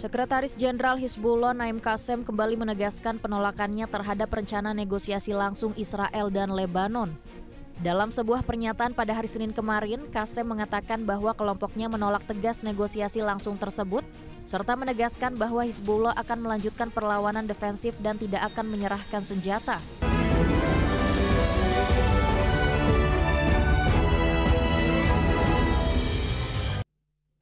Sekretaris Jenderal Hizbullah Naim Qassem kembali menegaskan penolakannya terhadap rencana negosiasi langsung Israel dan Lebanon. Dalam sebuah pernyataan pada hari Senin kemarin, Qassem mengatakan bahwa kelompoknya menolak tegas negosiasi langsung tersebut, serta menegaskan bahwa Hizbullah akan melanjutkan perlawanan defensif dan tidak akan menyerahkan senjata.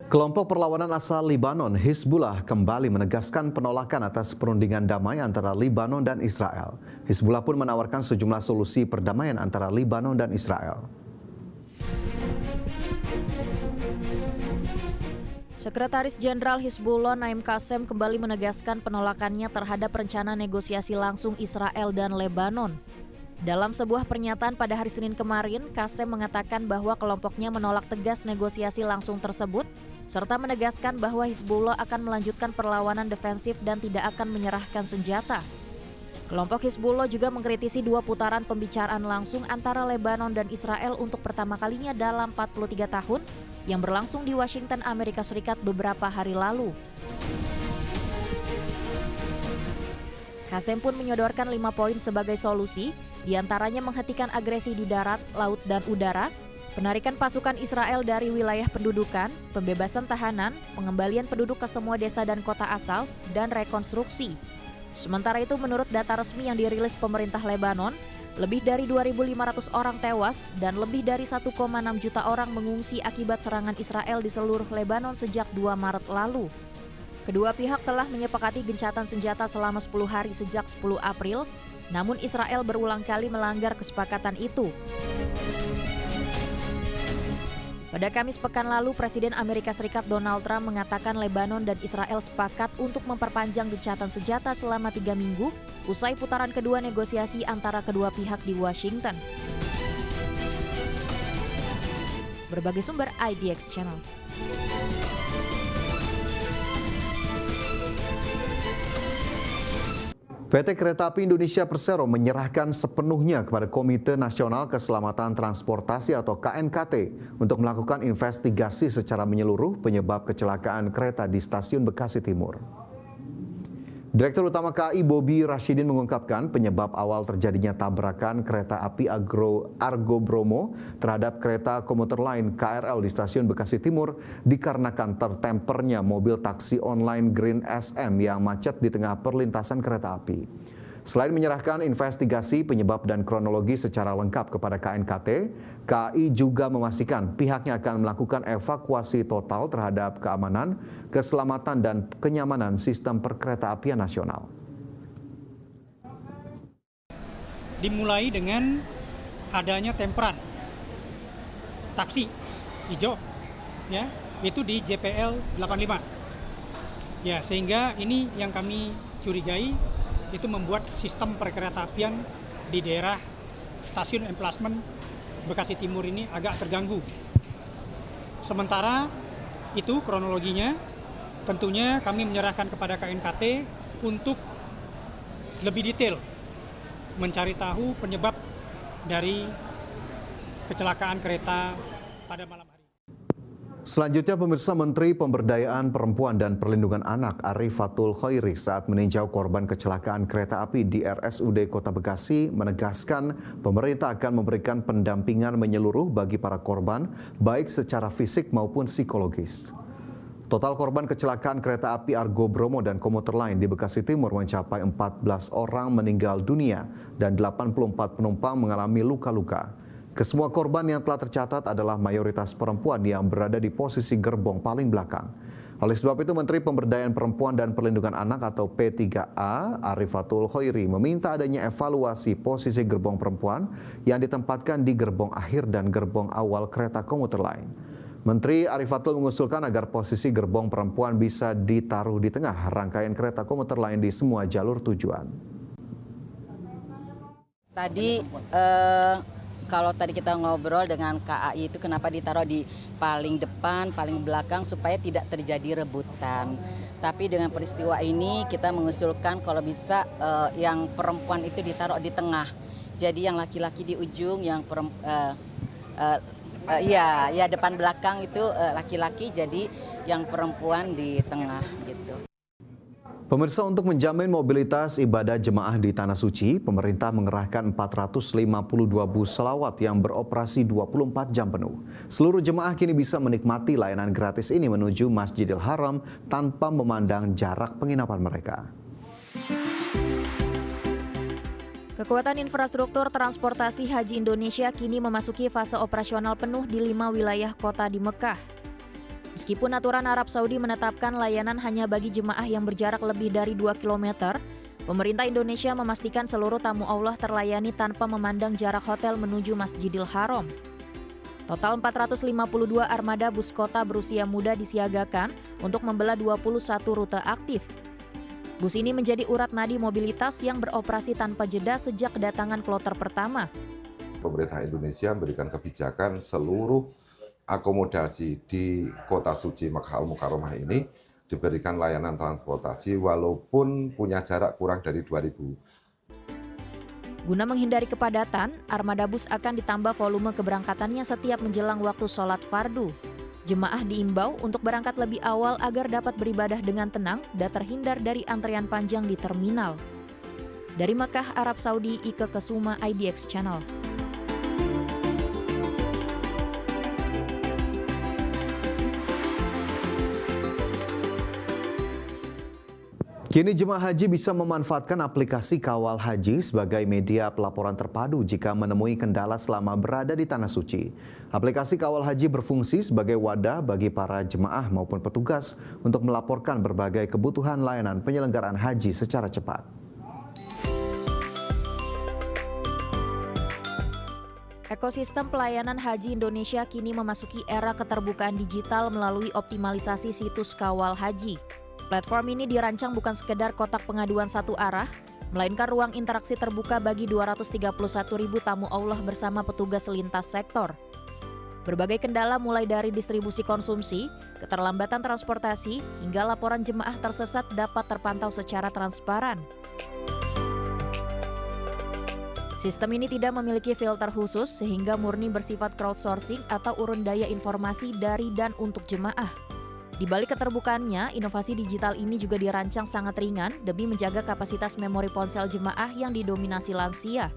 Kelompok perlawanan asal Libanon, Hizbullah, kembali menegaskan penolakan atas perundingan damai antara Libanon dan Israel. Hizbullah pun menawarkan sejumlah solusi perdamaian antara Libanon dan Israel. Sekretaris Jenderal Hizbullah Naim Qassem kembali menegaskan penolakannya terhadap rencana negosiasi langsung Israel dan Lebanon. Dalam sebuah pernyataan pada hari Senin kemarin, Qassem mengatakan bahwa kelompoknya menolak tegas negosiasi langsung tersebut, serta menegaskan bahwa Hizbullah akan melanjutkan perlawanan defensif dan tidak akan menyerahkan senjata. Kelompok Hizbullah juga mengkritisi dua putaran pembicaraan langsung antara Lebanon dan Israel untuk pertama kalinya dalam 43 tahun yang berlangsung di Washington, Amerika Serikat beberapa hari lalu. Qassem pun menyodorkan 5 poin sebagai solusi, diantaranya menghentikan agresi di darat, laut, dan udara, penarikan pasukan Israel dari wilayah pendudukan, pembebasan tahanan, pengembalian penduduk ke semua desa dan kota asal, dan rekonstruksi. Sementara itu, menurut data resmi yang dirilis pemerintah Lebanon, lebih dari 2.500 orang tewas dan lebih dari 1,6 juta orang mengungsi akibat serangan Israel di seluruh Lebanon sejak 2 Maret lalu. Kedua pihak telah menyepakati gencatan senjata selama 10 hari sejak 10 April, namun Israel berulang kali melanggar kesepakatan itu. Pada Kamis pekan lalu, Presiden Amerika Serikat Donald Trump mengatakan Lebanon dan Israel sepakat untuk memperpanjang gencatan senjata selama 3 minggu usai putaran kedua negosiasi antara kedua pihak di Washington. Berbagai sumber IDX Channel. PT Kereta Api Indonesia Persero menyerahkan sepenuhnya kepada Komite Nasional Keselamatan Transportasi atau KNKT untuk melakukan investigasi secara menyeluruh penyebab kecelakaan kereta di Stasiun Bekasi Timur. Direktur Utama KAI Bobi Rashidin mengungkapkan penyebab awal terjadinya tabrakan kereta api Argo Bromo terhadap kereta komuter lain KRL di Stasiun Bekasi Timur dikarenakan tertempernya mobil taksi online Green SM yang macet di tengah perlintasan kereta api. Selain menyerahkan investigasi penyebab dan kronologi secara lengkap kepada KNKT, KAI juga memastikan pihaknya akan melakukan evakuasi total terhadap keamanan, keselamatan, dan kenyamanan sistem perkeretaapian nasional. Dimulai dengan adanya temperan taksi hijau, ya, itu di JPL 85. Ya, sehingga ini yang kami curigai itu membuat sistem perkeretaapian di daerah stasiun emplasmen Bekasi Timur ini agak terganggu. Sementara itu kronologinya tentunya kami menyerahkan kepada KNKT untuk lebih detail mencari tahu penyebab dari kecelakaan kereta pada malam hari. Selanjutnya, pemirsa, Menteri Pemberdayaan Perempuan dan Perlindungan Anak Arifatul Khairi saat meninjau korban kecelakaan kereta api di RSUD Kota Bekasi menegaskan pemerintah akan memberikan pendampingan menyeluruh bagi para korban baik secara fisik maupun psikologis. Total korban kecelakaan kereta api Argo Bromo dan komuter lain di Bekasi Timur mencapai 14 orang meninggal dunia dan 84 penumpang mengalami luka-luka. Kesemua korban yang telah tercatat adalah mayoritas perempuan yang berada di posisi gerbong paling belakang. Oleh sebab itu, Menteri Pemberdayaan Perempuan dan Perlindungan Anak atau P3A Arifatul Khairi meminta adanya evaluasi posisi gerbong perempuan yang ditempatkan di gerbong akhir dan gerbong awal kereta komuter lain. Menteri Arifatul mengusulkan agar posisi gerbong perempuan bisa ditaruh di tengah rangkaian kereta komuter lain di semua jalur tujuan. Kalau tadi kita ngobrol dengan KAI itu kenapa ditaruh di paling depan, paling belakang supaya tidak terjadi rebutan. Tapi dengan peristiwa ini kita mengusulkan kalau bisa yang perempuan itu ditaruh di tengah. Jadi yang laki-laki di ujung, yang depan belakang itu laki-laki, jadi yang perempuan di tengah gitu. Pemirsa, untuk menjamin mobilitas ibadah jemaah di Tanah Suci, pemerintah mengerahkan 452 bus selawat yang beroperasi 24 jam penuh. Seluruh jemaah kini bisa menikmati layanan gratis ini menuju Masjidil Haram tanpa memandang jarak penginapan mereka. Kekuatan infrastruktur transportasi haji Indonesia kini memasuki fase operasional penuh di 5 wilayah kota di Mekah. Meskipun aturan Arab Saudi menetapkan layanan hanya bagi jemaah yang berjarak lebih dari 2 km, pemerintah Indonesia memastikan seluruh tamu Allah terlayani tanpa memandang jarak hotel menuju Masjidil Haram. Total 452 armada bus kota berusia muda disiagakan untuk membelah 21 rute aktif. Bus ini menjadi urat nadi mobilitas yang beroperasi tanpa jeda sejak kedatangan kloter pertama. Pemerintah Indonesia memberikan kebijakan seluruh akomodasi di Kota Suci Makkah Al-Mukarramah ini diberikan layanan transportasi walaupun punya jarak kurang dari 2.000. Guna menghindari kepadatan, armada bus akan ditambah volume keberangkatannya setiap menjelang waktu sholat fardu. Jemaah diimbau untuk berangkat lebih awal agar dapat beribadah dengan tenang dan terhindar dari antrean panjang di terminal. Dari Mekah, Arab Saudi, Ike Kesuma, IDX Channel. Kini jemaah haji bisa memanfaatkan aplikasi Kawal Haji sebagai media pelaporan terpadu jika menemui kendala selama berada di Tanah Suci. Aplikasi Kawal Haji berfungsi sebagai wadah bagi para jemaah maupun petugas untuk melaporkan berbagai kebutuhan layanan penyelenggaraan haji secara cepat. Ekosistem pelayanan haji Indonesia kini memasuki era keterbukaan digital melalui optimalisasi situs Kawal Haji. Platform ini dirancang bukan sekedar kotak pengaduan satu arah, melainkan ruang interaksi terbuka bagi 231.000 tamu Allah bersama petugas lintas sektor. Berbagai kendala mulai dari distribusi konsumsi, keterlambatan transportasi, hingga laporan jemaah tersesat dapat terpantau secara transparan. Sistem ini tidak memiliki filter khusus sehingga murni bersifat crowdsourcing atau urun daya informasi dari dan untuk jemaah. Di balik keterbukaannya, inovasi digital ini juga dirancang sangat ringan demi menjaga kapasitas memori ponsel jemaah yang didominasi lansia.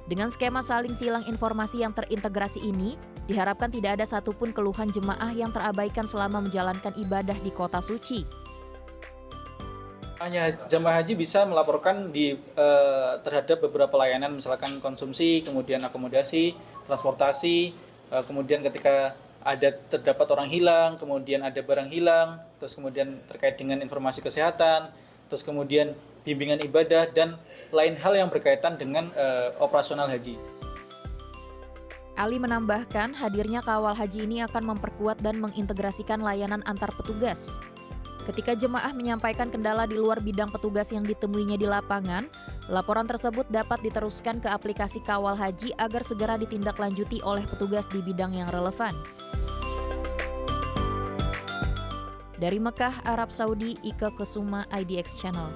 Dengan skema saling silang informasi yang terintegrasi ini, diharapkan tidak ada satupun keluhan jemaah yang terabaikan selama menjalankan ibadah di Kota Suci. Hanya jemaah haji bisa melaporkan terhadap beberapa layanan, misalkan konsumsi, kemudian akomodasi, transportasi, kemudian ketika terdapat orang hilang, kemudian ada barang hilang, terus kemudian terkait dengan informasi kesehatan, terus kemudian bimbingan ibadah, dan lain hal yang berkaitan dengan operasional haji. Ali menambahkan, hadirnya Kawal Haji ini akan memperkuat dan mengintegrasikan layanan antar petugas. Ketika jemaah menyampaikan kendala di luar bidang petugas yang ditemuinya di lapangan, laporan tersebut dapat diteruskan ke aplikasi Kawal Haji agar segera ditindaklanjuti oleh petugas di bidang yang relevan. Dari Mekah, Arab Saudi, Ike Kesuma, IDX Channel.